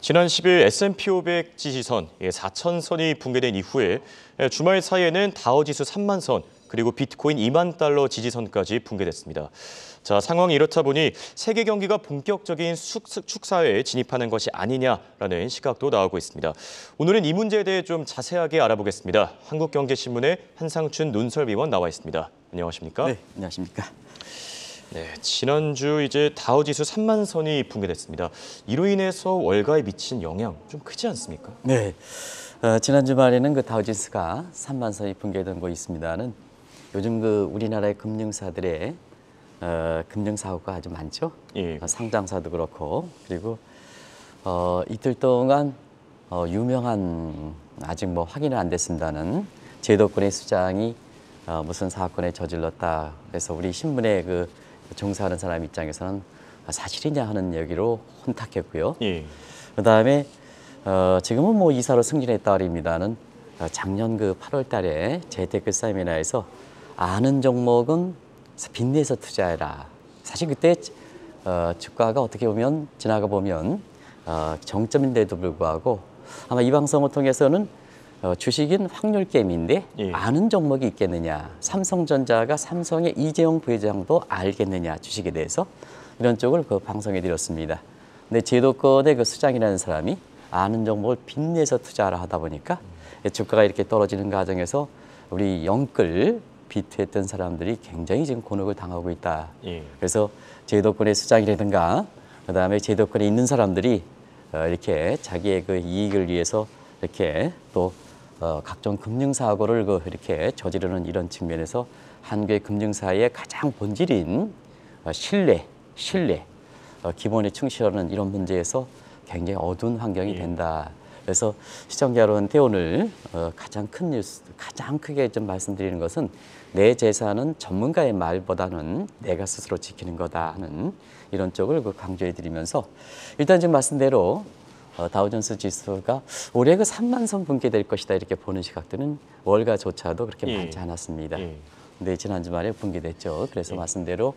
지난 10일 S&P 500 지지선 4,000선이 붕괴된 이후에 주말 사이에는 다우지수 3만 선, 그리고 비트코인 2만 달러 지지선까지 붕괴됐습니다. 자, 상황이 이렇다 보니 세계 경기가 본격적인 축사에 진입하는 것이 아니냐라는 시각도 나오고 있습니다. 오늘은 이 문제에 대해 좀 자세하게 알아보겠습니다. 한국경제신문의 한상춘 논설위원 나와 있습니다. 안녕하십니까? 네, 안녕하십니까? 네, 지난주 이제 다우지수 3만 선이 붕괴됐습니다. 이로 인해서 월가에 미친 영향 좀 크지 않습니까? 네, 지난 주말에는 그 다우지수가 3만 선이 붕괴된 거 있습니다는 요즘 그 우리나라의 금융사들의 금융 사고가 아주 많죠. 예. 상장사도 그렇고 그리고 이틀 동안 유명한 아직 뭐 확인은 안 됐습니다는 제도권의 수장이 무슨 사건에 저질렀다. 그래서 우리 신문에 그 종사하는 사람 입장에서는 사실이냐 하는 얘기로 혼탁했고요. 예. 그다음에 지금은 뭐 이사로 승진했다 말입니다는 작년 그 8월 달에 재테크 세미나에서 아는 종목은 빚내서 투자해라. 사실 그때 주가가 어떻게 보면 지나가 보면 정점인데도 불구하고 아마 이 방송을 통해서는 주식인 확률 게임인데 예. 아는 종목이 있겠느냐. 삼성전자가 삼성의 이재용 부회장도 알겠느냐 주식에 대해서 이런 쪽을 그 방송에 드렸습니다. 근데 제도권의 그 수장이라는 사람이 아는 종목을 빚내서 투자를 하다 보니까 주가가 이렇게 떨어지는 과정에서 우리 영끌 비트했던 사람들이 굉장히 지금 곤혹을 당하고 있다. 예. 그래서 제도권의 수장이라든가 그다음에 제도권에 있는 사람들이 이렇게 자기의 그 이익을 위해서 이렇게 또 각종 금융사고를 이렇게 저지르는 이런 측면에서 한국의 금융사의 가장 본질인 신뢰, 기본에 충실하는 이런 문제에서 굉장히 어두운 환경이 된다. 그래서 시청자 여러분한테 오늘 가장 큰 뉴스, 가장 크게 좀 말씀드리는 것은 내 재산은 전문가의 말보다는 내가 스스로 지키는 거다 하는 이런 쪽을 강조해 드리면서 일단 지금 말씀대로 다우존스 지수가 올해 그 3만 선 붕괴될 것이다 이렇게 보는 시각들은 월가조차도 그렇게 많지 않았습니다. 근데 지난 주말에 붕괴됐죠. 그래서 말씀대로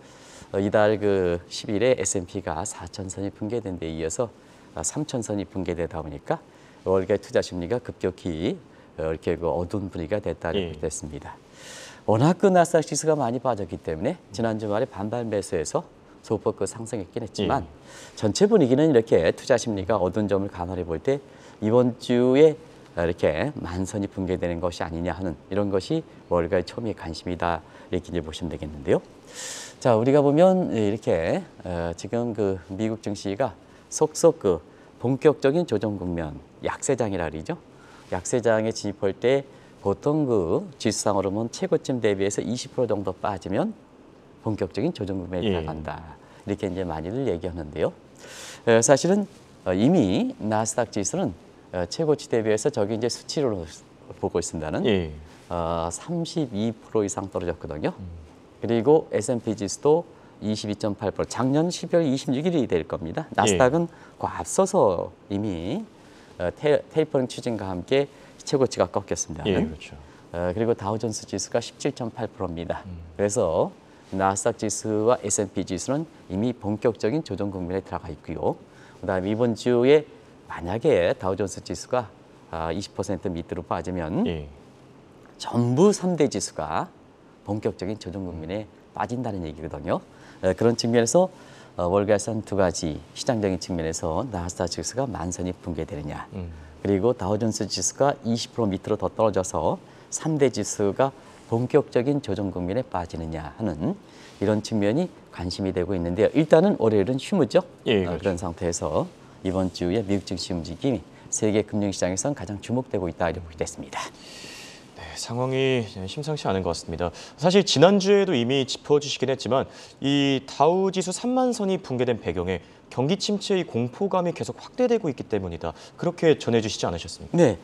이달 그 10일에 S&P가 4,000선이 붕괴된 데 이어서 3,000선이 붕괴되다 보니까 월가의 투자 심리가 급격히 이렇게 그 어두운 분위기가 됐습니다. 워낙 그 나스닥 지수가 많이 빠졌기 때문에 지난 주말에 반발 매수해서 소폭 상승했긴 했지만 전체 분위기는 이렇게 투자 심리가 어두운 점을 감안해 볼 때 이번 주에 이렇게 만선이 붕괴되는 것이 아니냐 하는 이런 것이 월가의 초미의 관심이다 이렇게 이제 보시면 되겠는데요. 자, 우리가 보면 이렇게 지금 그 미국 증시가 속속 그 본격적인 조정 국면, 약세장이라 그러죠. 약세장에 진입할 때 보통 그 지수상으로 보면 최고점 대비해서 20% 정도 빠지면 본격적인 조정 국면에 들어간다. 이렇게 이제 많이들 얘기하는데요. 사실은 이미 나스닥 지수는 최고치 대비해서 저기 이제 수치로 보고 있습니다는 32% 이상 떨어졌거든요. 그리고 S&P 지수도 22.8%, 작년 12월 26일이 될 겁니다. 나스닥은 그 앞서서 이미 테이퍼링 추진과 함께 최고치가 꺾였습니다. 그렇죠. 그리고 다우존스 지수가 17.8%입니다. 그래서 나스닥 지수와 S&P 지수는 이미 본격적인 조정 국면에 들어가 있고요. 그다음에 이번 주에 만약에 다우존스 지수가 20% 밑으로 빠지면 전부 3대 지수가 본격적인 조정 국면에 빠진다는 얘기거든요. 그런 측면에서 월가에서는 두 가지 시장적인 측면에서 나스닥 지수가 만선이 붕괴되느냐 그리고 다우존스 지수가 20% 밑으로 더 떨어져서 3대 지수가 본격적인 조정 국면에 빠지느냐 하는 이런 측면이 관심이 되고 있는데요. 일단은 월요일은 휴무죠. 그렇죠. 그런 상태에서 이번 주에 미국 증시 움직임이 세계 금융시장에선 가장 주목되고 있다 이렇게 됐습니다. 네, 상황이 심상치 않은 것 같습니다. 사실 지난주에도 이미 짚어주시긴 했지만 이 다우지수 3만 선이 붕괴된 배경에 경기 침체의 공포감이 계속 확대되고 있기 때문이다. 그렇게 전해주시지 않으셨습니까? 네,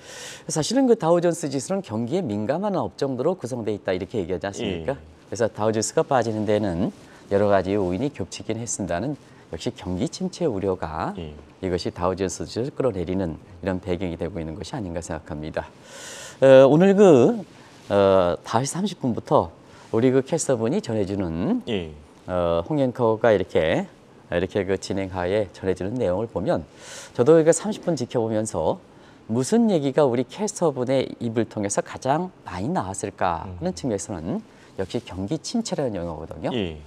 사실은 그 다우존스 지수는 경기에 민감한 업종으로 구성되어 있다 이렇게 얘기하지 않습니까? 그래서 다우지수가 빠지는 데는 여러 가지 요인이 겹치긴 했습니다는 역시 경기 침체 우려가 이것이 다우존스 지수를 끌어내리는 이런 배경이 되고 있는 것이 아닌가 생각합니다. 오늘 그 5시 30분부터 우리 그 캐스터분이 전해주는 홍 앵커가 이렇게 이렇게 그 진행하에 전해지는 내용을 보면 저도 이거 30분 지켜보면서 무슨 얘기가 우리 캐스터분의 입을 통해서 가장 많이 나왔을까 하는 측면에서는 역시 경기 침체라는 영어거든요. 예.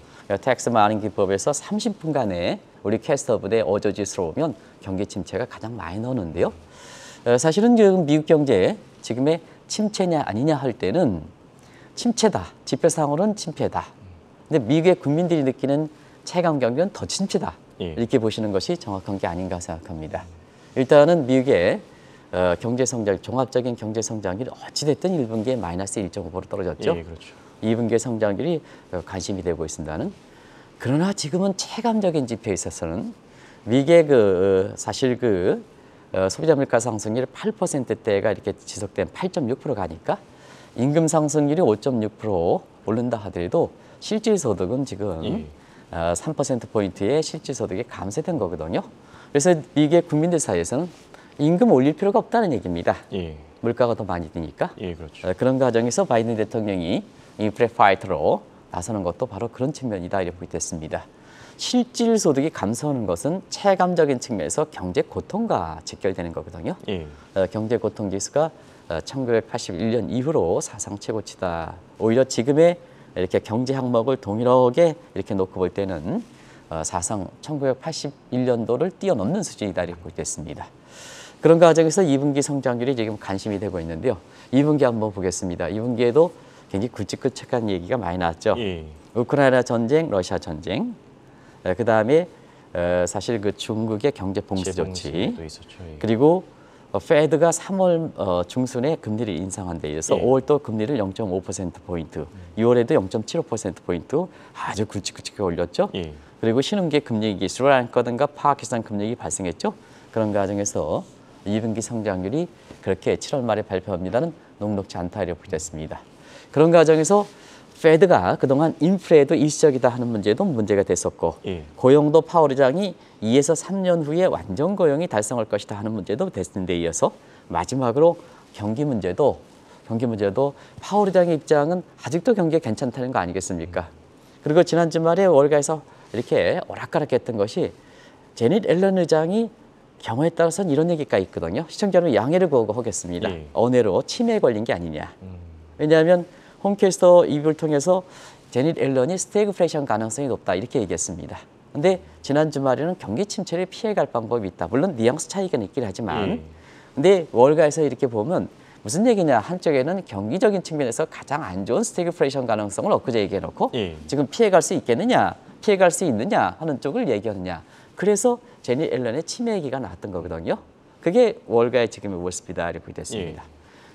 텍스 마닝 기법에서 30분간의 우리 캐스터분의 어조지스러우면 경기 침체가 가장 많이 나오는데요. 사실은 지금 미국 경제 지금의 침체냐 아니냐 할 때는 침체다. 지표상으로는 침체다. 근데 미국의 국민들이 느끼는 체감 경기는 더 침체다. 예. 이렇게 보시는 것이 정확한 게 아닌가 생각합니다. 일단은 미국의 경제 성장, 종합적인 경제 성장률이 어찌됐든 1분기에 마이너스 1.5% 떨어졌죠. 예, 그렇죠. 2분기 성장률이 관심이 되고 있습니다는. 그러나 지금은 체감적인 지표에 있어서는 미국의 사실 소비자 물가 상승률 8%대가 이렇게 지속된 8.6% 가니까 임금 상승률이 5.6% 오른다 하더라도 실질 소득은 지금 3%포인트의 실질 소득이 감소된 거거든요. 그래서 미국의 국민들 사이에서는 임금 올릴 필요가 없다는 얘기입니다. 예. 물가가 더 많이 드니까. 예, 그렇죠. 그런 과정에서 바이든 대통령이 인플레 파이터로 나서는 것도 바로 그런 측면이다 이렇게 됐습니다. 실질 소득이 감소하는 것은 체감적인 측면에서 경제 고통과 직결되는 거거든요. 예. 경제 고통 지수가 1981년 이후로 사상 최고치다. 오히려 지금의 이렇게 경제 항목을 동일하게 이렇게 놓고 볼 때는 사상 1981년도를 뛰어넘는 수준이다 이렇게 됐습니다. 그런 과정에서 2분기 성장률이 지금 관심이 되고 있는데요. 2분기 한번 보겠습니다. 2분기에도 굉장히 굵직굵직한 얘기가 많이 나왔죠. 예. 우크라이나 전쟁, 러시아 전쟁, 그 다음에 사실 그 중국의 경제 봉쇄 조치, 있었죠. 예. 그리고 페드가 3월 중순에 금리를 인상한 데 이어서 예. 5월 또 금리를 0.5%포인트, 6월에도 0.75%포인트 아주 굵직굵직하게 올렸죠. 예. 그리고 신흥계 금리위기, 스리랑카든가 파키스탄 금리위기 발생했죠. 그런 과정에서 2분기 성장률이 그렇게 7월 말에 발표합니다는 녹록지 않다 이렇게 됐습니다. 그런 과정에서 페드가 그동안 인플레도 일시적이다 하는 문제도 문제가 됐었고 예. 고용도 파월 의장이 2에서 3년 후에 완전 고용이 달성할 것이다 하는 문제도 됐는 데 이어서 마지막으로 경기 문제도 파월 의장의 입장은 아직도 경기가 괜찮다는 거 아니겠습니까? 그리고 지난 주말에 월가에서 이렇게 오락가락했던 것이 제닛 앨런 의장이 경우에 따라서는 이런 얘기가 있거든요. 시청자는 양해를 구하고 하겠습니다. 예. 언해로 치매에 걸린 게 아니냐. 왜냐하면 홈캐스터 입을 통해서 제닛 앨런이 스태그플레이션 가능성이 높다 이렇게 얘기했습니다. 근데 지난 주말에는 경기 침체를 피해갈 방법이 있다. 물론 뉘앙스 차이가 있긴 하지만 근데 월가에서 이렇게 보면 무슨 얘기냐. 한쪽에는 경기적인 측면에서 가장 안 좋은 스태그플레이션 가능성을 엊그제 얘기해놓고 지금 피해갈 수 있겠느냐, 피해갈 수 있느냐 하는 쪽을 얘기하느냐. 그래서 제닛 앨런의 치매 얘기가 나왔던 거거든요. 그게 월가의 지금의 월스트리트 리포트가 됐습니다.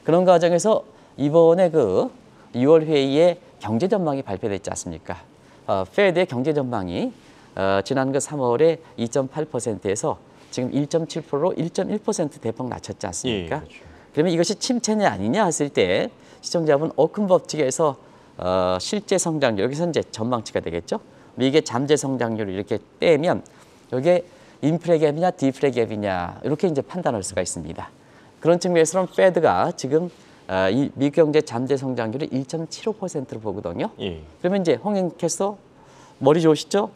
그런 과정에서 이번에 6월 회의에 경제 전망이 발표됐지 않습니까? 페드의 경제 전망이 지난 3월에 2.8%에서 지금 1.7%로 1.1% 대폭 낮췄지 않습니까? 예, 그렇죠. 그러면 이것이 침체냐 아니냐 했을 때 시청자분 오큰 법칙에서 실제 성장률, 여기서 이제 전망치가 되겠죠? 미국의 잠재 성장률을 이렇게 빼면 이게 인플레 갭이냐 디플레 갭이냐 이렇게 이제 판단할 수가 있습니다. 그런 측면에서는 페드가 지금 이 미국 경제 잠재 성장률을 1.75%로 보거든요. 그러면 이제 홍영캐스터 머리 좋으시죠?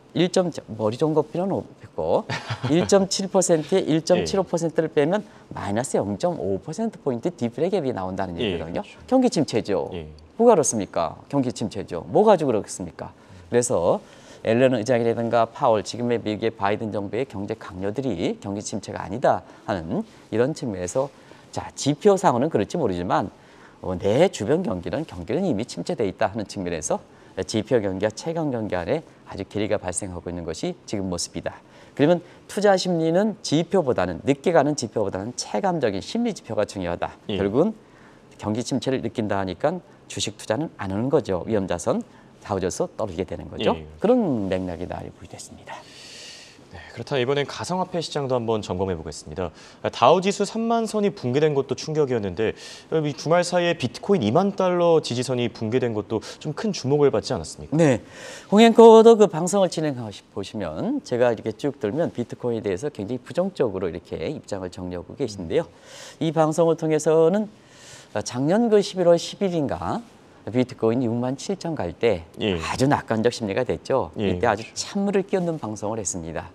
머리 좋은 거 필요는 없고 1.7%에 1.75%를 빼면 마이너스 0.5%포인트 디플레 갭이 나온다는 얘기거든요. 그렇죠. 경기 침체죠. 뭐가 그렇습니까? 경기 침체죠. 뭐 가지고 그렇습니까? 그래서 앨런 의장이라든가 파월, 지금의 미국의 바이든 정부의 경제 강요들이 경기 침체가 아니다 하는 이런 측면에서 자, 지표상으로는 그럴지 모르지만 내 주변 경기는 이미 침체되어 있다 하는 측면에서 지표 경기와 체감 경기 안에 아주 괴리가 발생하고 있는 것이 지금 모습이다. 그러면 투자 심리는 지표보다는 늦게 가는 지표보다는 체감적인 심리 지표가 중요하다. 결국은 경기 침체를 느낀다 하니까 주식 투자는 안 하는 거죠. 위험자산 다우져서 떨어지게 되는 거죠. 그런 맥락이 나열이 됐습니다. 네, 그렇다면 이번엔 가상화폐 시장도 한번 점검해 보겠습니다. 다우지수 3만 선이 붕괴된 것도 충격이었는데 이 주말 사이에 비트코인 2만 달러 지지선이 붕괴된 것도 좀 큰 주목을 받지 않았습니까? 네, 홍앵커도 그 방송을 진행하시 보시면 제가 이렇게 쭉 들면 비트코인에 대해서 굉장히 부정적으로 이렇게 입장을 정리하고 계신데요. 이 방송을 통해서는 작년 11월 10일인가 비트코인이 6만 7천 갈 때 예. 아주 낙관적 심리가 됐죠. 예, 이때 아주 그렇죠. 찬물을 끼얹는 방송을 했습니다.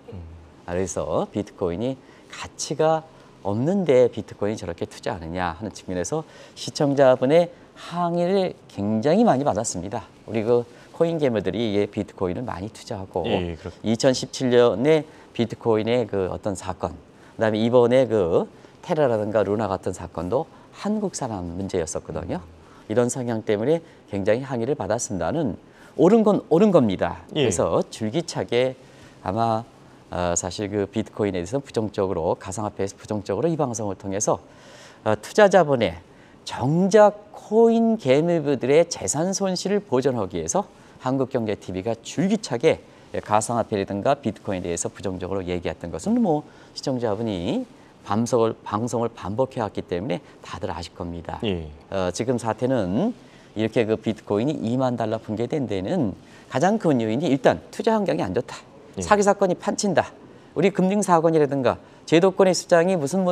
그래서 비트코인이 가치가 없는데 비트코인이 저렇게 투자하느냐 하는 측면에서 시청자분의 항의를 굉장히 많이 받았습니다. 우리 그 코인 게머들이 이 비트코인을 많이 투자하고 예, 2017년에 비트코인의 그 어떤 사건, 그다음에 이번에 그 테라라든가 루나 같은 사건도 한국 사람 문제였었거든요. 이런 성향 때문에 굉장히 항의를 받았습니다는 옳은 건 옳은 겁니다. 예. 그래서 줄기차게 아마 사실 그 비트코인에 대해서 부정적으로 가상화폐에서 부정적으로 이 방송을 통해서 투자자분의 정작 코인 개미부들의 재산 손실을 보전하기 위해서 한국경제TV가 줄기차게 가상화폐라든가 비트코인에 대해서 부정적으로 얘기했던 것은 뭐 시청자분이 방송을 반복해왔기 때문에 다들 아실 겁니다. 예. 지금 사태는 이렇게 그 비트코인이 2만 달러 붕괴된 데는 가장 큰 요인이 일단 투자 환경이 안 좋다. 사기 사건이 판친다. 우리 금융사건이라든가 제도권의 수장이 무슨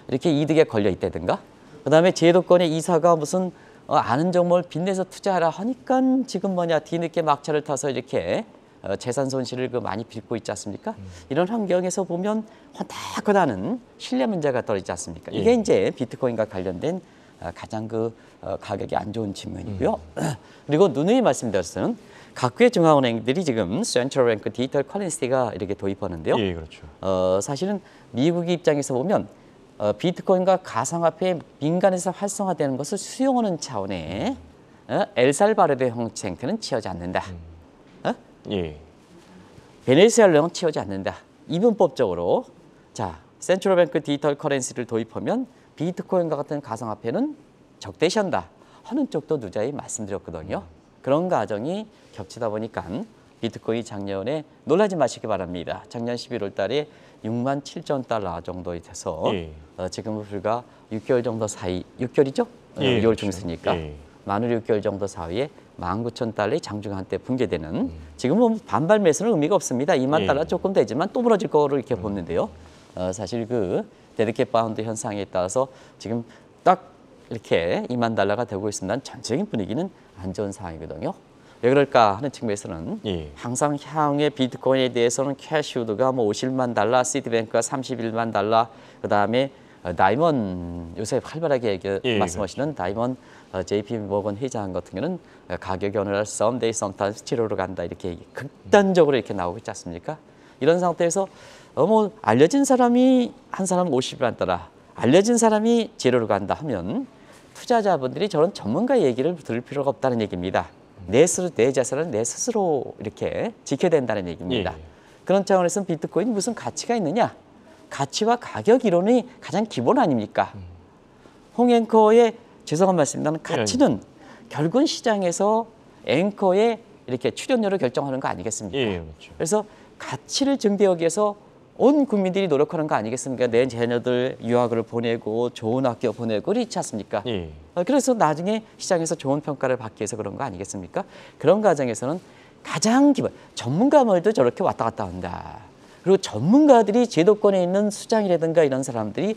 이렇게 이득에 걸려 있다든가 그다음에 제도권의 이사가 무슨 아는 정보를 빚내서 투자하라 하니까 지금 뒤늦게 막차를 타서 이렇게 재산 손실을 많이 빚고 있지 않습니까? 이런 환경에서 보면 혼탁하다는 신뢰 문제가 떨어지지 않습니까? 이게 이제 비트코인과 관련된 가장 가격이 안 좋은 측면이고요. 그리고 누누이 말씀드렸던 각국의 중앙은행들이 지금 센트럴 뱅크 디지털 커런시가 이렇게 도입하는데요. 예, 그렇죠. 사실은 미국의 입장에서 보면 비트코인과 가상화폐 민간에서 활성화되는 것을 수용하는 차원의 엘살바도르의 형태는 취하지 않는다. 예. 베네수엘라는 취하지 않는다. 이분법적으로 자 센트럴 뱅크 디지털 커런시를 도입하면 비트코인과 같은 가상화폐는 적대시한다 하는 쪽도 누자히 말씀드렸거든요. 그런 과정이 겹치다 보니까 비트코인이 작년에 놀라지 마시기 바랍니다. 작년 11월 달에 6만 7천 달러 정도 돼서 예. 지금은 불과 6개월 정도 사이, 6개월이죠? 예, 6개월 그렇죠. 중수니까 예. 만으로 6개월 정도 사이에 19,000달러의 장중 한때 붕괴되는 지금은 반발 매수는 의미가 없습니다. 2만 예. 달러 조금 되지만 또 무너질 거로 이렇게 보는데요. 사실 그 데드캣 바운드 현상에 따라서 지금 딱 이렇게 2만 달러가 되고 있습니다. 전체적인 분위기는 안 좋은 상황이거든요. 왜 그럴까 하는 측면에서는 예. 항상 향후의 비트코인에 대해서는 캐시우드가 50만 달러, 시티뱅크가 31만 달러, 그다음에 다이먼 요새 활발하게 말씀하시는 다이먼 JP 모건 회장 같은 경우는 가격이 어느 날 someday, sometimes 치료로 간다 이렇게 극단적으로 이렇게 나오고 있지 않습니까? 이런 상태에서 알려진 사람이 한 사람 50만 달러, 알려진 사람이 제로로 간다 하면 투자자분들이 저런 전문가의 얘기를 들을 필요가 없다는 얘기입니다. 내 재산을 내 스스로 이렇게 지켜야 된다는 얘기입니다. 예. 그런 차원에서 비트코인이 무슨 가치가 있느냐? 가치와 가격 이론이 가장 기본 아닙니까? 홍 앵커의 죄송한 말씀입니다만 가치는 결국은 시장에서 앵커의 이렇게 출연료를 결정하는 거 아니겠습니까? 예, 그렇죠. 그래서 가치를 증대하기 위해서 온 국민들이 노력하는 거 아니겠습니까? 내 자녀들 유학을 보내고 좋은 학교 보내고 그렇지 않습니까? 예. 그래서 나중에 시장에서 좋은 평가를 받기 위해서 그런 거 아니겠습니까? 그런 과정에서는 가장 기본 전문가 말도 저렇게 왔다 갔다 한다. 그리고 전문가들이 제도권에 있는 수장이라든가 이런 사람들이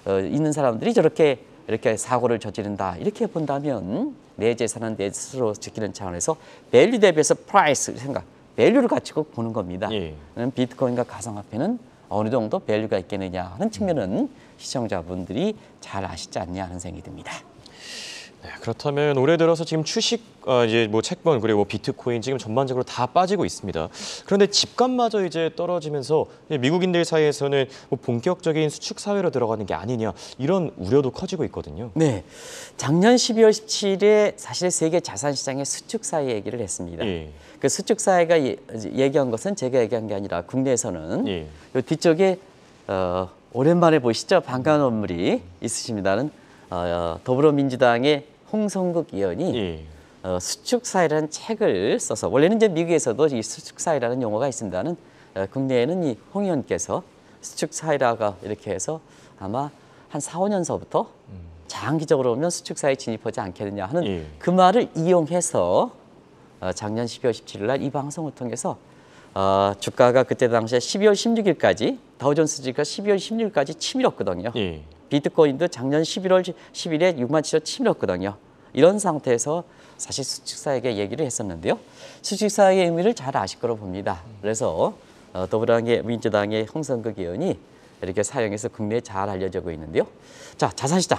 있는 사람들이 저렇게 이렇게 사고를 저지른다. 이렇게 본다면 내 재산은 내 스스로 지키는 차원에서 밸류 대비해서 프라이스 생각, 밸류를 가지고 보는 겁니다. 예. 비트코인과 가상화폐는 어느 정도 밸류가 있겠느냐 하는 측면은 시청자분들이 잘 아시지 않냐 하는 생각이 듭니다. 네, 그렇다면 올해 들어서 지금 주식, 이제 채권 그리고 비트코인 지금 전반적으로 다 빠지고 있습니다. 그런데 집값마저 이제 떨어지면서 미국인들 사이에서는 본격적인 수축 사회로 들어가는 게 아니냐 이런 우려도 커지고 있거든요. 네, 작년 12월 17일에 사실 세계 자산 시장의 수축 사회 얘기를 했습니다. 예. 그 수축 사회가 얘기한 것은 제가 얘기한 게 아니라 국내에서는 예. 요 뒤쪽에 오랜만에 보시죠 반가운 인물이 있으십니다는 더불어민주당의 홍성국 의원이 예. 수축사회라는 책을 써서 원래는 이제 미국에서도 이 수축사회라는 용어가 있습니다는 국내에는 이 홍 의원께서 수축사회라고 이렇게 해서 아마 한 4, 5년서부터 장기적으로 보면 수축사회에 진입하지 않겠느냐 하는 예. 그 말을 이용해서 작년 12월 17일 날 이 방송을 통해서 주가가 그때 당시에 12월 16일까지 다우존스지가 12월 16일까지 치밀었거든요. 예. 비트코인도 작년 11월 10일에 6만 7천 치밀었거든요. 이런 상태에서 사실 수축사액의 얘기를 했었는데요. 수축사액의 의미를 잘 아실 거로 봅니다. 그래서 더불어민주당의 홍성극 의원이 이렇게 사용해서 국내에 잘 알려지고 있는데요. 자, 자산시장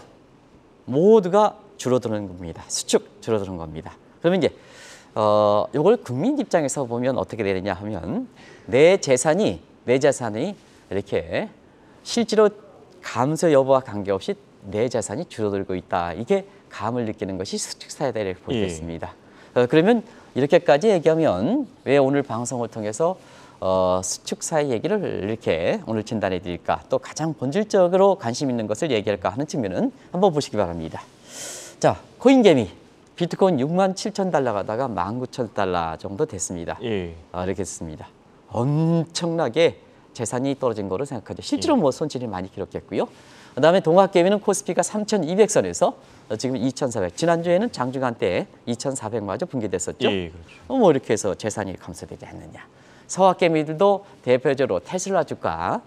모두가 줄어드는 겁니다. 수축 줄어드는 겁니다. 그러면 이제 이걸 국민 입장에서 보면 어떻게 되느냐 하면 내 재산이 이렇게 실제로 감소 여부와 관계없이 내 재산이 줄어들고 있다. 이게 감을 느끼는 것이 수축사이다 이렇게 보겠습니다. 그러면 이렇게까지 얘기하면 왜 오늘 방송을 통해서 수축사의 얘기를 이렇게 오늘 진단해 드릴까? 또 가장 본질적으로 관심 있는 것을 얘기할까 하는 측면은 한번 보시기 바랍니다. 자, 코인개미 비트코인 67,000달러 가다가 19,000달러 정도 됐습니다. 예. 이렇게 됐습니다. 엄청나게 재산이 떨어진 거로 생각하죠. 실제로 뭐 손실이 많이 기록했고요. 그다음에 동학개미는 코스피가 3,200선에서 지금 2,400. 지난주에는 장중한 때 2,400마저 붕괴됐었죠. 예, 그렇죠. 뭐 이렇게 해서 재산이 감소되지 않느냐. 서학개미들도 대표적으로 테슬라 주가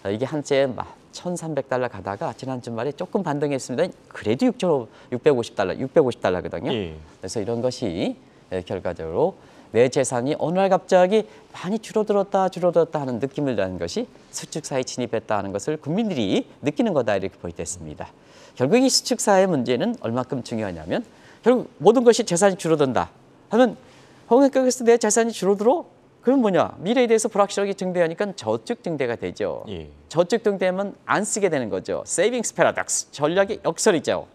이게 한째 1,300달러 가다가 지난 주말에 조금 반등했습니다. 그래도 650달러거든요. 예. 그래서 이런 것이 결과적으로 내 재산이 어느 날 갑자기 많이 줄어들었다 하는 느낌을 내는 것이 수축사에 진입했다 하는 것을 국민들이 느끼는 거다 이렇게 보이겠습니다. 결국 이 수축사의 문제는 얼마큼 중요하냐면 결국 모든 것이 재산이 줄어든다 하면 홍익경에서 내 재산이 줄어들어? 그럼 뭐냐? 미래에 대해서 불확실하게 증대하니까 저축 증대가 되죠. 예. 저축 증대하면 안 쓰게 되는 거죠. 세이빙스 패러독스, 전략의 역설이죠.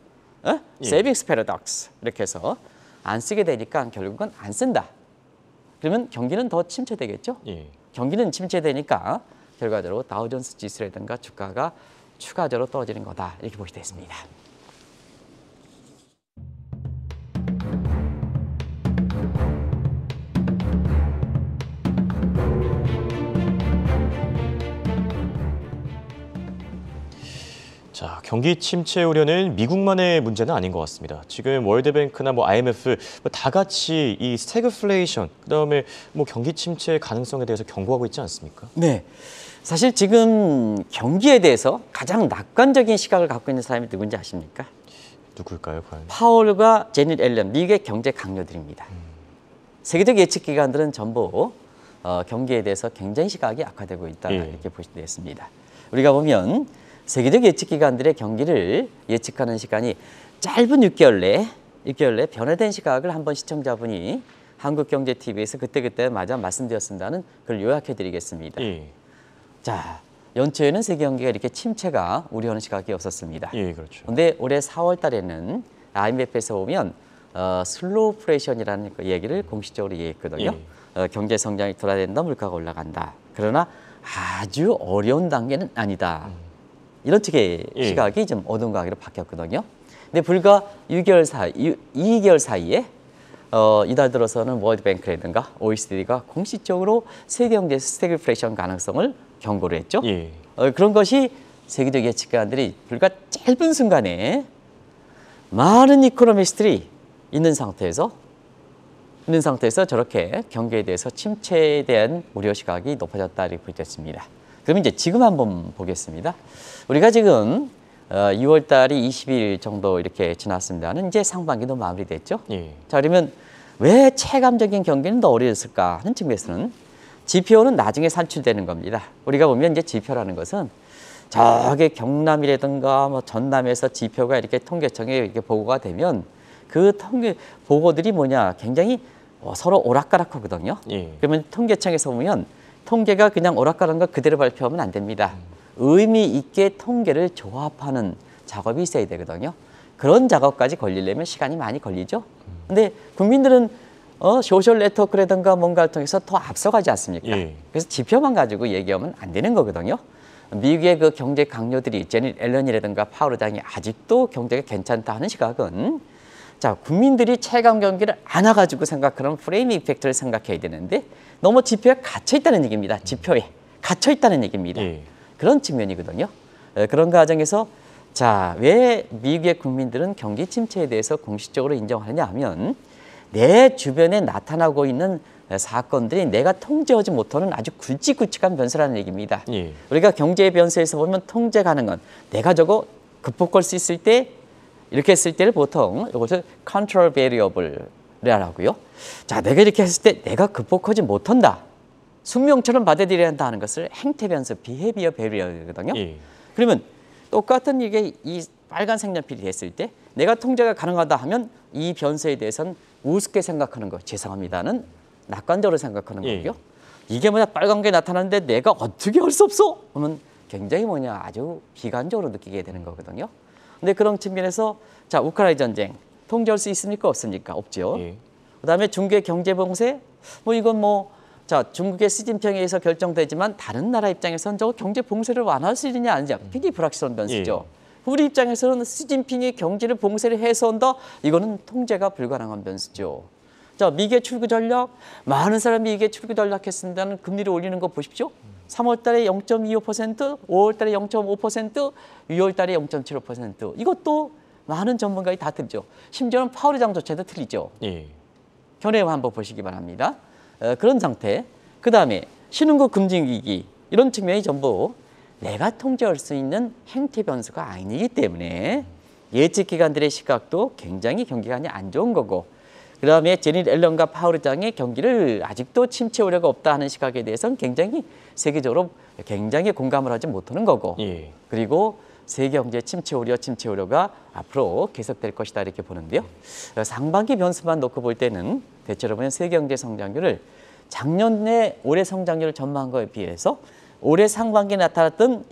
예. 세이빙스 패러독스 이렇게 해서 안 쓰게 되니까 결국은 안 쓴다. 그러면 경기는 더 침체되겠죠. 예. 경기는 침체되니까 결과적으로 다우존스 지수라든가 주가가 추가적으로 떨어지는 거다 이렇게 보시게 됐습니다. 자, 경기 침체 우려는 미국만의 문제는 아닌 것 같습니다. 지금 월드뱅크나 IMF 다 같이 이 스태그플레이션, 그다음에 경기 침체 가능성에 대해서 경고하고 있지 않습니까? 네, 사실 지금 경기에 대해서 가장 낙관적인 시각을 갖고 있는 사람이 누군지 아십니까? 누굴까요, 과연? 파월과 제닛 옐런, 미국의 경제 강요들입니다. 세계적 예측 기관들은 전부 경기에 대해서 굉장히 시각이 악화되고 있다 이렇게 보시면 되겠습니다. 우리가 보면 세계적 예측 기관들의 경기를 예측하는 시간이 짧은 6개월 내 변화된 시각을 한번 시청자분이 한국경제TV에서 그때마다 말씀드렸습니다는 그걸 요약해 드리겠습니다. 예. 자, 연초에는 세계 경기가 이렇게 침체가 우려하는 시각이 없었습니다. 예, 그렇죠. 그런데 올해 4월 달에는 IMF에서 보면 슬로우 프레션이라는 그 얘기를 공식적으로 얘기했거든요. 경제 성장이 둔화된다, 물가가 올라간다. 그러나 아주 어려운 단계는 아니다. 이런 측의 시각이 좀 어둠과기로 바뀌었거든요. 근데 불과 2개월 사이에 이달 들어서는 월드뱅크라든가 OECD가 공식적으로 세계 경제에서 스태그플레이션 가능성을 경고를 했죠. 예. 그런 것이 세계적 예측가들이 불과 짧은 순간에 많은 이코노미스트들이 있는 상태에서 저렇게 경기에 대해서 침체에 대한 우려 시각이 높아졌다 이렇게 보여졌습니다. 그럼 이제 지금 한번 보겠습니다. 우리가 지금 6월 달이 20일 정도 이렇게 지났습니다는 이제 상반기도 마무리됐죠. 예. 자, 그러면 왜 체감적인 경기는 더 어려웠을까 하는 측면에서는 지표는 나중에 산출되는 겁니다. 우리가 보면 이제 지표라는 것은 저기 경남이라든가 전남에서 지표가 이렇게 통계청에 이렇게 보고가 되면 그 통계 보고들이 굉장히 서로 오락가락하거든요. 예. 그러면 통계청에서 보면 통계가 그냥 오락가락한 거 그대로 발표하면 안 됩니다. 의미 있게 통계를 조합하는 작업이 있어야 되거든요. 그런 작업까지 걸리려면 시간이 많이 걸리죠. 근데 국민들은 소셜 네트워크라든가 뭔가를 통해서 더 앞서가지 않습니까? 예. 그래서 지표만 가지고 얘기하면 안 되는 거거든요. 미국의 그 경제 강요들이 제닛 앨런이라든가 파월 의장이 아직도 경제가 괜찮다 하는 시각은 자, 국민들이 체감 경기를 안 와가지고 생각하는 프레임 이펙트를 생각해야 되는데 너무 지표에 갇혀 있다는 얘기입니다. 지표에 갇혀 있다는 얘기입니다. 예. 그런 측면이거든요. 그런 과정에서 자, 왜 미국의 국민들은 경기 침체에 대해서 공식적으로 인정하느냐 하면 내 주변에 나타나고 있는 사건들이 내가 통제하지 못하는 아주 굵직굵직한 변수라는 얘기입니다. 우리가 경제의 변수에서 보면 통제 가능한 내가 저거 극복할 수 있을 때 이렇게 했을 때를 보통 이것을 control variable이라고요. 자, 내가 이렇게 했을 때 내가 극복하지 못한다. 숙명처럼 받아들여야 한다 하는 것을 행태 변수, behavior variable이거든요. 예. 그러면 똑같은 이게 이 빨간색 연필이 됐을 때 내가 통제가 가능하다 하면 이 변수에 대해서는 우습게 생각하는 거, 죄송합니다는 낙관적으로 생각하는 예. 거고요. 이게 뭐냐, 빨간 게 나타나는데 내가 어떻게 할 수 없어? 그러면 굉장히 뭐냐, 아주 비관적으로 느끼게 되는 거거든요. 근데 그런 측면에서 자, 우크라이나 전쟁 통제할 수 있습니까? 없습니까? 없죠. 예. 그다음에 중국의 경제 봉쇄, 뭐 이건 뭐 자, 중국의 시진핑에 의해서 결정되지만 다른 나라 입장에서는 저 경제 봉쇄를 완화할 수 있느냐 아니냐 굉장히 불확실한 변수죠. 우리 입장에서는 시진핑이 경제를 봉쇄를 해소한다, 이거는 통제가 불가능한 변수죠. 자, 미개 출구 전략, 많은 사람이 미개 출구 전략했습니다는 금리를 올리는 거 보십시오. 3월 달에 0.25%, 5월 달에 0.5%, 6월 달에 0.75%. 이것도 많은 전문가들이 다 틀리죠. 심지어는 파월 의장조차도 틀리죠. 예. 견해 한번 보시기 바랍니다. 그런 상태. 그 다음에 신흥국 금융위기, 이런 측면이 전부 내가 통제할 수 있는 행태 변수가 아니기 때문에 예측 기관들의 시각도 굉장히 경기관이 안 좋은 거고, 그 다음에 제닛 앨런과 파월 의장의 경기를 아직도 침체 우려가 없다 하는 시각에 대해서는 굉장히 세계적으로 굉장히 공감을 하지 못하는 거고, 예. 그리고 세계 경제 침체 우려가 앞으로 계속될 것이다 이렇게 보는데요. 상반기 변수만 놓고 볼 때는 대체로 보면 세계 경제 성장률을 작년에 올해 성장률을 전망한 거에 비해서 올해 상반기에 나타났던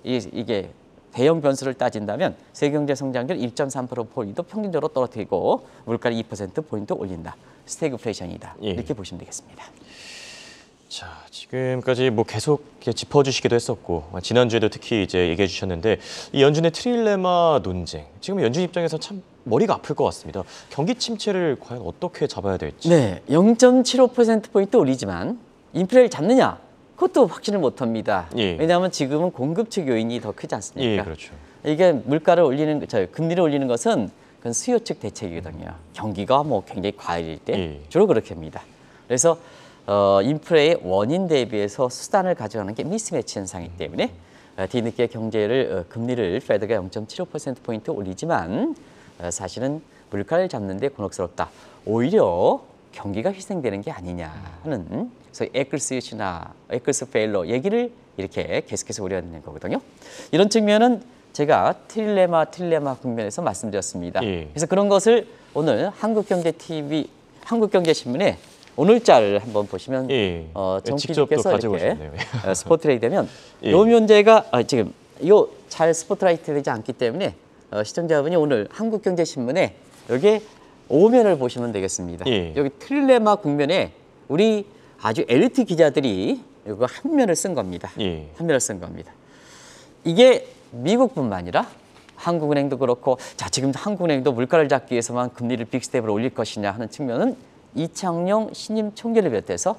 이게 대형 변수를 따진다면 세계 경제 성장률 1.3%포인트 평균적으로 떨어뜨리고 물가를 2%포인트 올린다. 스태그플레이션이다. 예. 이렇게 보시면 되겠습니다. 자, 지금까지 뭐 계속 이렇게 짚어주시기도 했었고 지난주에도 특히 이제 얘기해 주셨는데 이 연준의 트릴레마 논쟁, 지금 연준 입장에서 참 머리가 아플 것 같습니다. 경기 침체를 과연 어떻게 잡아야 될지. 네, 0.75%포인트 올리지만 인플레를 잡느냐? 그것도 확신을 못합니다. 예. 왜냐하면 지금은 공급 측 요인이 더 크지 않습니까? 예, 그렇죠. 이게 물가를 올리는, 금리를 올리는 것은 그건 수요 측 대책이거든요. 경기가 뭐 굉장히 과열일 때 예. 주로 그렇게 합니다. 그래서 인플레의 원인 대비해서 수단을 가져가는 게 미스매치 현상이기 때문에 뒤늦게 경제를 금리를 페드가 0.75%포인트 올리지만 사실은 물가를 잡는 데 곤혹스럽다. 오히려 경기가 희생되는 게 아니냐 하는, 그래서 에클스 이슈나 에클스 페일러 얘기를 이렇게 계속해서 우려하는 거거든요. 이런 측면은 제가 트릴레마 국면에서 말씀드렸습니다. 예. 그래서 그런 것을 오늘 한국경제신문에 오늘자를 한번 보시면 예. 정 직접 또 PD께서 가지고 이렇게 오셨네요. 스포트라이트 되면 예. 이 문제가 지금 이거 잘 스포트라이트 되지 않기 때문에 시청자분이 오늘 한국경제신문에 여기 5면을 보시면 되겠습니다. 예. 여기 트릴레마 국면에 우리 아주 엘리트 기자들이 이거 한 면을 쓴 겁니다. 예. 한 면을 쓴 겁니다. 이게 미국뿐만 아니라 한국은행도 그렇고, 자, 지금 한국은행도 물가를 잡기 위해서만 금리를 빅스텝으로 올릴 것이냐 하는 측면은 이창용 신임 총재를 비롯해서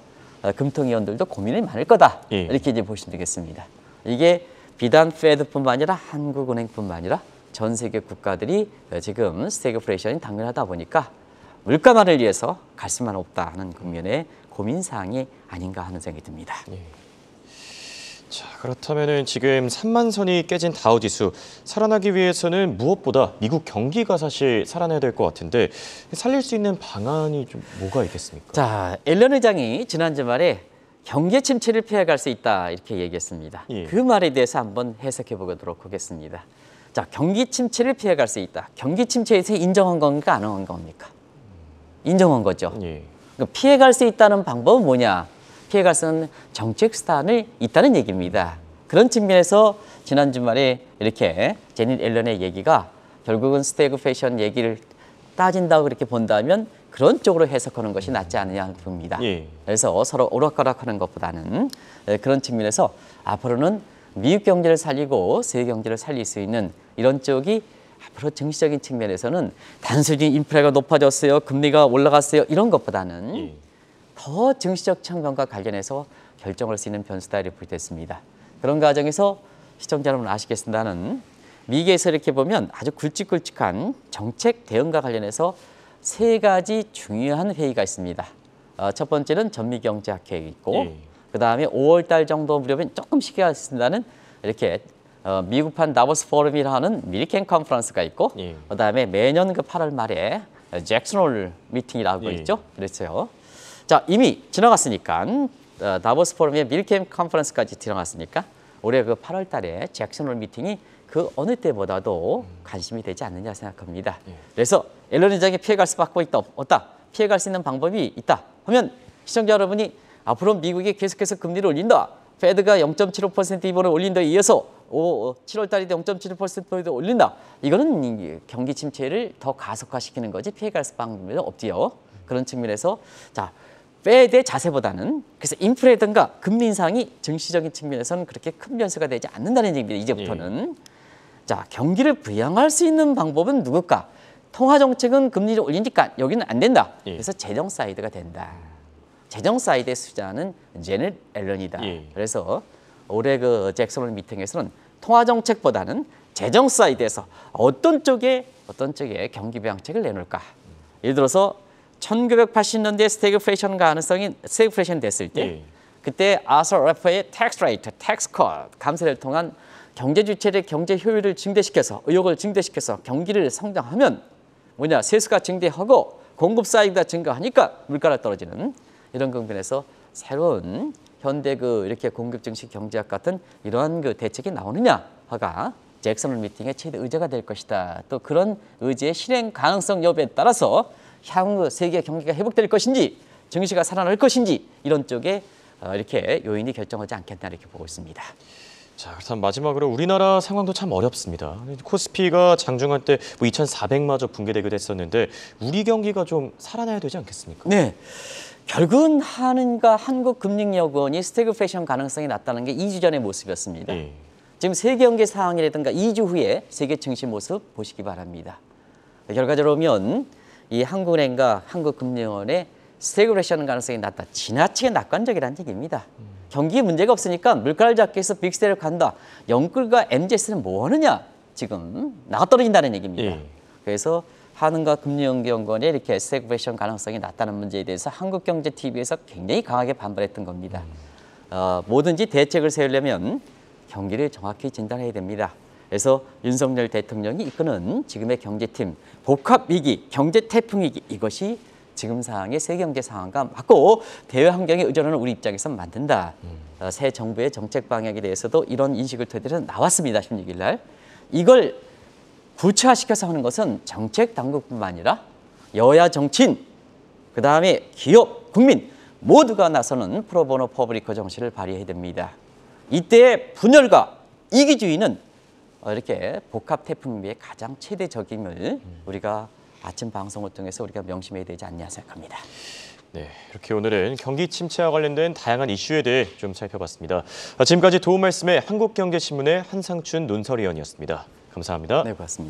금통위원들도 고민이 많을 거다. 예. 이렇게 이제 보시면 되겠습니다. 이게 비단 페드뿐만 아니라 한국은행뿐만 아니라 전 세계 국가들이 지금 스태그플레이션이 당면하다 보니까 물가만을 위해서 갈 수만 없다는 국면의 고민사항이 아닌가 하는 생각이 듭니다. 자, 그렇다면은 지금 3만 선이 깨진 다우지수 살아나기 위해서는 무엇보다 미국 경기가 사실 살아나야 될 것 같은데 살릴 수 있는 방안이 좀 뭐가 있겠습니까? 자, 앨런 의장이 지난 주말에 경기 침체를 피해갈 수 있다 이렇게 얘기했습니다. 예. 그 말에 대해서 한번 해석해 보도록 하겠습니다. 자, 경기 침체를 피해갈 수 있다. 경기 침체에서 인정한 겁니까? 안 한 겁니까? 인정한 거죠. 예. 그러니까 피해갈 수 있다는 방법은 뭐냐? 피해갈 수 있는 정책 수단이 있다는 얘기입니다. 그런 측면에서 지난 주말에 이렇게 제닛 앨런의 얘기가 결국은 스태그플레이션 얘기를 따진다고 그렇게 본다면 그런 쪽으로 해석하는 것이 낫지 않느냐 봅니다. 예. 그래서 서로 오락가락하는 것보다는 그런 측면에서 앞으로는 미국 경제를 살리고 세계 경제를 살릴 수 있는 이런 쪽이 앞으로 정치적인 측면에서는 단순히 인플레가 높아졌어요, 금리가 올라갔어요 이런 것보다는 예. 더 정치적 측면과 관련해서 결정할 수 있는 변수다 이렇게 부됐습니다. 그런 과정에서 시청자 여러분 아시겠습니다는 미국에서 이렇게 보면 아주 굵직굵직한 정책 대응과 관련해서 세 가지 중요한 회의가 있습니다. 첫 번째는 전미경제학 계획이 있고 예. 그 다음에 5월 달 정도 무렵엔 조금 시기가 있습니다는 이렇게 미국판 다보스 포럼이라는 밀켄 컨퍼런스가 있고 예. 그다음에 매년 그 8월 말에 잭슨홀 미팅이라고 예. 있죠. 그랬어요. 자, 이미 지나갔으니까 다보스 포럼의 밀켄 컨퍼런스까지 지나갔으니까 올해 그 8월 달에 잭슨홀 미팅이 그 어느 때보다도 관심이 되지 않느냐 생각합니다. 그래서 앨런 회장이 피해갈 수밖에 없다. 피해갈 수 있는 방법이 있다 하면 시청자 여러분이 앞으로 미국이 계속해서 금리를 올린다. 페드가 0.75% 이번에 올린다에 이어서 7월 달에도 0.75% 올린다. 이거는 경기 침체를 더 가속화시키는 거지 피해갈 방법이 없지요. 그런 측면에서 자, 페드의 자세보다는 그래서 인플레든가 금리 인상이 증시적인 측면에서는 그렇게 큰 변수가 되지 않는다는 얘기입니다. 이제부터는. 자, 경기를 부양할 수 있는 방법은 누굴까? 통화 정책은 금리를 올리니까 여기는 안 된다. 그래서 재정 사이드가 된다. 재정 사이드의 수장은 제넷 앨런이다. 그래서 올해 그 잭슨홀 미팅에서는 통화 정책보다는 재정 사이드에서 어떤 쪽에 경기 부양책을 내놓을까? 예를 들어서 1980년대 스태그플레이션 됐을 때 그때 아서 래퍼의 텍스 레이트, 텍스 컷 감세를 통한 경제 주체의 경제 효율을 증대시켜서 의욕을 증대시켜서 경기를 성장하면 뭐냐 세수가 증대하고 공급 사이드가 증가하니까 물가가 떨어지는 이런 국면에서 새로운 현대 이렇게 공급 증시 경제학 같은 이러한 그 대책이 나오느냐가 잭슨홀 미팅의 최대 의제가 될 것이다. 또 그런 의제의 실행 가능성 여부에 따라서 향후 세계 경기가 회복될 것인지 증시가 살아날 것인지 이런 쪽에 이렇게 요인이 결정하지 않겠나 이렇게 보고 있습니다. 자, 그렇다면 마지막으로 우리나라 상황도 참 어렵습니다. 코스피가 장중한 때 2,400마저 붕괴되기도 했었는데 우리 경기가 좀 살아나야 되지 않겠습니까? 네. 결국은 한국금융여건이 스태그플레이션 가능성이 낮다는 게 2주 전의 모습이었습니다. 지금 세계 경제 상황이라든가 2주 후에 세계 증시 모습 보시기 바랍니다. 결과적으로 보면 이 한국은행과 한국금융원의 스태그플레이션 가능성이 낮다. 지나치게 낙관적이라는 얘기입니다. 경기에 문제가 없으니까 물가를 잡기 위해서 빅스테이를 간다. 영끌과 MZS는 뭐 하느냐? 지금 나가 떨어진다는 얘기입니다. 그래서 한은과 금융연구원의 이렇게 스태그플레이션 가능성이 낮다는 문제에 대해서 한국경제TV에서 굉장히 강하게 반발했던 겁니다. 뭐든지 대책을 세우려면 경기를 정확히 진단해야 됩니다. 그래서 윤석열 대통령이 이끄는 지금의 경제팀 복합위기, 경제태풍위기 이것이 지금 상황의 세계 경제 상황과 맞고 대외 환경에 의존하는 우리 입장에서 만든다. 새 정부의 정책 방향에 대해서도 이런 인식을 토대로 나왔습니다. 16일 날. 이걸 구체화시켜서 하는 것은 정책 당국뿐만 아니라 여야 정치인, 그다음에 기업, 국민 모두가 나서는 프로보노 퍼블리커 정신을 발휘해야 됩니다. 이때의 분열과 이기주의는 이렇게 복합 태풍위의 가장 최대적임을 우리가 아침 방송을 통해서 우리가 명심해야 되지 않냐 생각합니다. 네, 이렇게 오늘은 경기 침체와 관련된 다양한 이슈에 대해 좀 살펴봤습니다. 지금까지 도움 말씀에 한국경제신문의 한상춘 논설위원이었습니다. 감사합니다. 네, 고맙습니다.